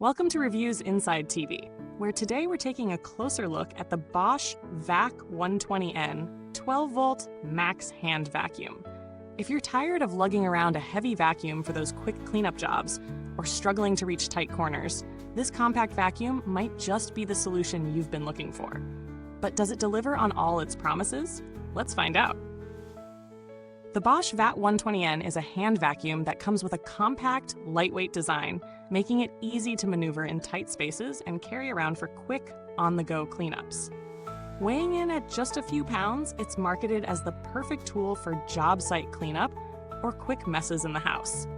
Welcome to Reviewsinsidetv, where today we're taking a closer look at the Bosch VAC120N 12-volt max hand vacuum. If you're tired of lugging around a heavy vacuum for those quick cleanup jobs, or struggling to reach tight corners, this compact vacuum might just be the solution you've been looking for. But does it deliver on all its promises? Let's find out. The Bosch VAC120N is a hand vacuum that comes with a compact, lightweight design, making it easy to maneuver in tight spaces and carry around for quick, on-the-go cleanups. Weighing in at just a few pounds, it's marketed as the perfect tool for job site cleanup or quick messes in the house.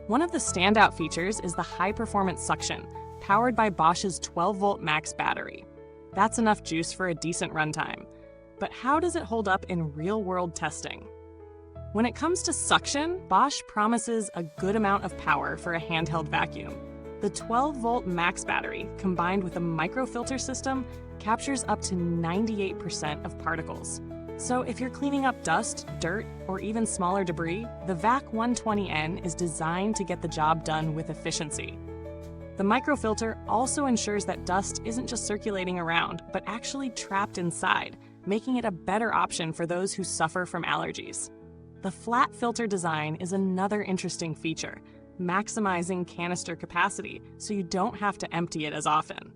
One of the standout features is the high-performance suction, powered by Bosch's 12-volt max battery. That's enough juice for a decent runtime. But how does it hold up in real-world testing? When it comes to suction, Bosch promises a good amount of power for a handheld vacuum. The 12-volt max battery, combined with a microfilter system, captures up to 98% of particles. So if you're cleaning up dust, dirt, or even smaller debris, the VAC120N is designed to get the job done with efficiency. The microfilter also ensures that dust isn't just circulating around, but actually trapped inside, making it a better option for those who suffer from allergies. The flat filter design is another interesting feature, maximizing canister capacity so you don't have to empty it as often.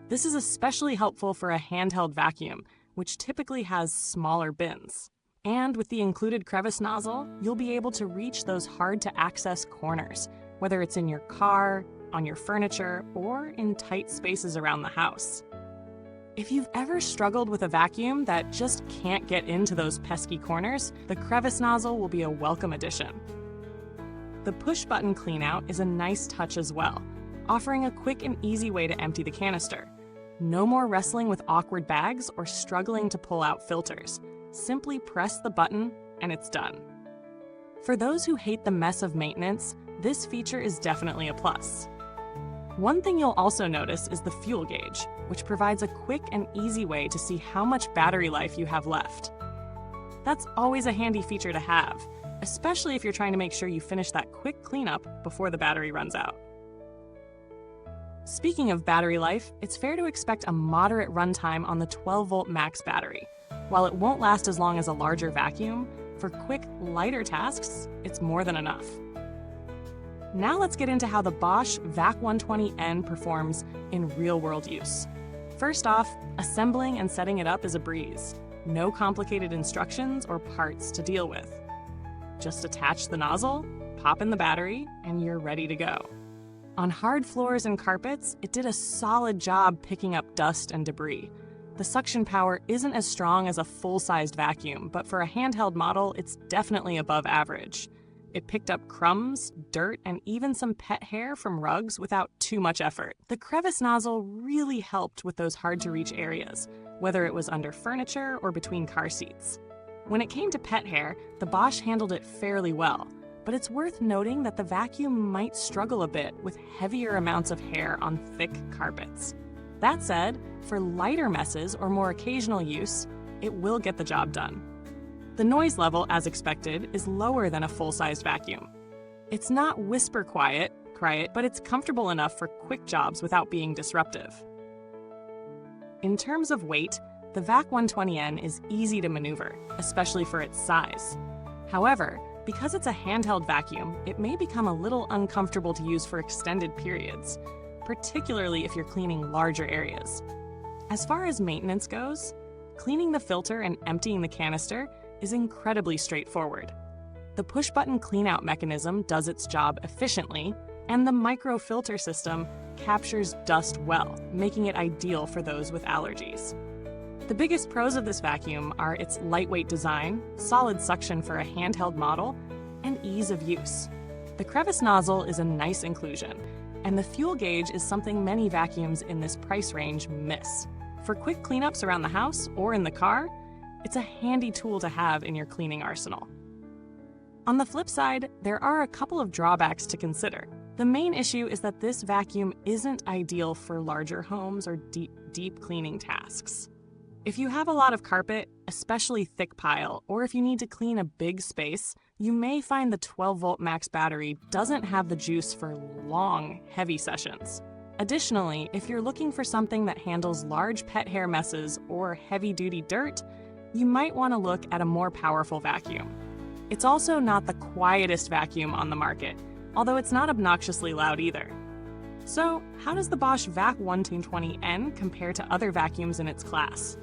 This is especially helpful for a handheld vacuum, which typically has smaller bins. And with the included crevice nozzle, you'll be able to reach those hard-to-access corners, whether it's in your car, on your furniture, or in tight spaces around the house. If you've ever struggled with a vacuum that just can't get into those pesky corners, the crevice nozzle will be a welcome addition. The push-button cleanout is a nice touch as well, offering a quick and easy way to empty the canister. No more wrestling with awkward bags or struggling to pull out filters. Simply press the button and it's done. For those who hate the mess of maintenance, this feature is definitely a plus. One thing you'll also notice is the fuel gauge, which provides a quick and easy way to see how much battery life you have left. That's always a handy feature to have, especially if you're trying to make sure you finish that quick cleanup before the battery runs out. Speaking of battery life, it's fair to expect a moderate runtime on the 12-volt max battery. While it won't last as long as a larger vacuum, for quick, lighter tasks, it's more than enough. Now let's get into how the Bosch VAC120N performs in real-world use. First off, assembling and setting it up is a breeze. No complicated instructions or parts to deal with. Just attach the nozzle, pop in the battery, and you're ready to go. On hard floors and carpets, it did a solid job picking up dust and debris. The suction power isn't as strong as a full-sized vacuum, but for a handheld model, it's definitely above average. It picked up crumbs, dirt, and even some pet hair from rugs without too much effort. The crevice nozzle really helped with those hard-to-reach areas, whether it was under furniture or between car seats. When it came to pet hair, the Bosch handled it fairly well, but it's worth noting that the vacuum might struggle a bit with heavier amounts of hair on thick carpets. That said, for lighter messes or more occasional use, it will get the job done. The noise level, as expected, is lower than a full-sized vacuum. It's not whisper quiet, but it's comfortable enough for quick jobs without being disruptive. In terms of weight, the VAC120N is easy to maneuver, especially for its size. However, because it's a handheld vacuum, it may become a little uncomfortable to use for extended periods, particularly if you're cleaning larger areas. As far as maintenance goes, cleaning the filter and emptying the canister is incredibly straightforward. The push-button cleanout mechanism does its job efficiently, and the microfilter system captures dust well, making it ideal for those with allergies. The biggest pros of this vacuum are its lightweight design, solid suction for a handheld model, and ease of use. The crevice nozzle is a nice inclusion, and the fuel gauge is something many vacuums in this price range miss. For quick cleanups around the house or in the car, it's a handy tool to have in your cleaning arsenal. On the flip side, there are a couple of drawbacks to consider. The main issue is that this vacuum isn't ideal for larger homes or deep cleaning tasks. If you have a lot of carpet, especially thick pile, or if you need to clean a big space, you may find the 12-volt max battery doesn't have the juice for long, heavy sessions. Additionally, if you're looking for something that handles large pet hair messes or heavy-duty dirt, you might want to look at a more powerful vacuum. It's also not the quietest vacuum on the market, although it's not obnoxiously loud either. So, how does the Bosch VAC120N compare to other vacuums in its class?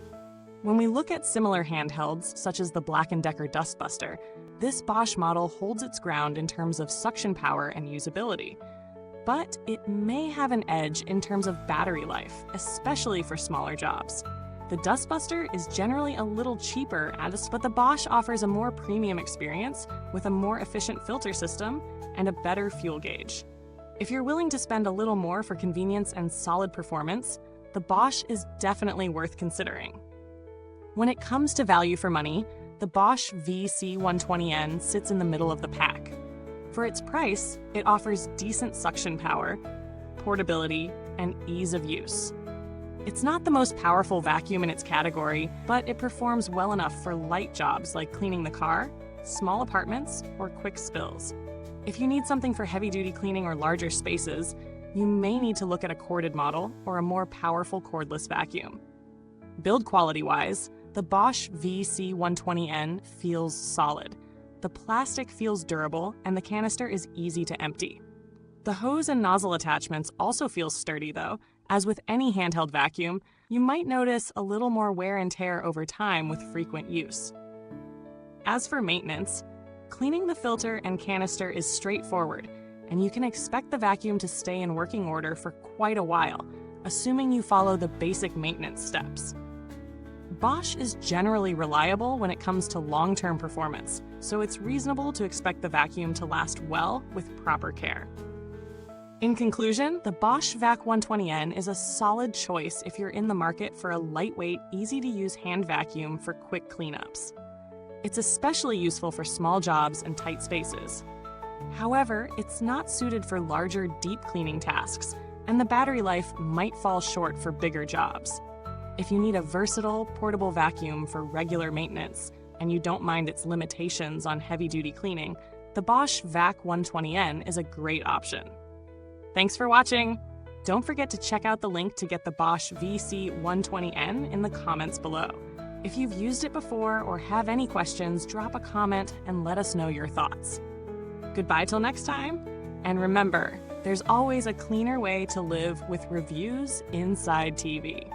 When we look at similar handhelds, such as the Black & Decker Dustbuster, this Bosch model holds its ground in terms of suction power and usability. But it may have an edge in terms of battery life, especially for smaller jobs. The Dustbuster is generally a little cheaper, but the Bosch offers a more premium experience with a more efficient filter system and a better fuel gauge. If you're willing to spend a little more for convenience and solid performance, the Bosch is definitely worth considering. When it comes to value for money, the Bosch VC120N sits in the middle of the pack. For its price, it offers decent suction power, portability, and ease of use. It's not the most powerful vacuum in its category, but it performs well enough for light jobs like cleaning the car, small apartments, or quick spills. If you need something for heavy-duty cleaning or larger spaces, you may need to look at a corded model or a more powerful cordless vacuum. Build quality-wise, the Bosch VC120N feels solid. The plastic feels durable, and the canister is easy to empty. The hose and nozzle attachments also feel sturdy though. As with any handheld vacuum, you might notice a little more wear and tear over time with frequent use. As for maintenance, cleaning the filter and canister is straightforward, and you can expect the vacuum to stay in working order for quite a while, assuming you follow the basic maintenance steps. Bosch is generally reliable when it comes to long-term performance, so it's reasonable to expect the vacuum to last well with proper care. In conclusion, the Bosch VAC120N is a solid choice if you're in the market for a lightweight, easy-to-use hand vacuum for quick cleanups. It's especially useful for small jobs and tight spaces. However, it's not suited for larger, deep cleaning tasks, and the battery life might fall short for bigger jobs. If you need a versatile, portable vacuum for regular maintenance, and you don't mind its limitations on heavy-duty cleaning, the Bosch VAC120N is a great option. Thanks for watching! Don't forget to check out the link to get the Bosch VC120N in the comments below. If you've used it before or have any questions, drop a comment and let us know your thoughts. Goodbye till next time, and remember, there's always a cleaner way to live with Reviews Inside TV.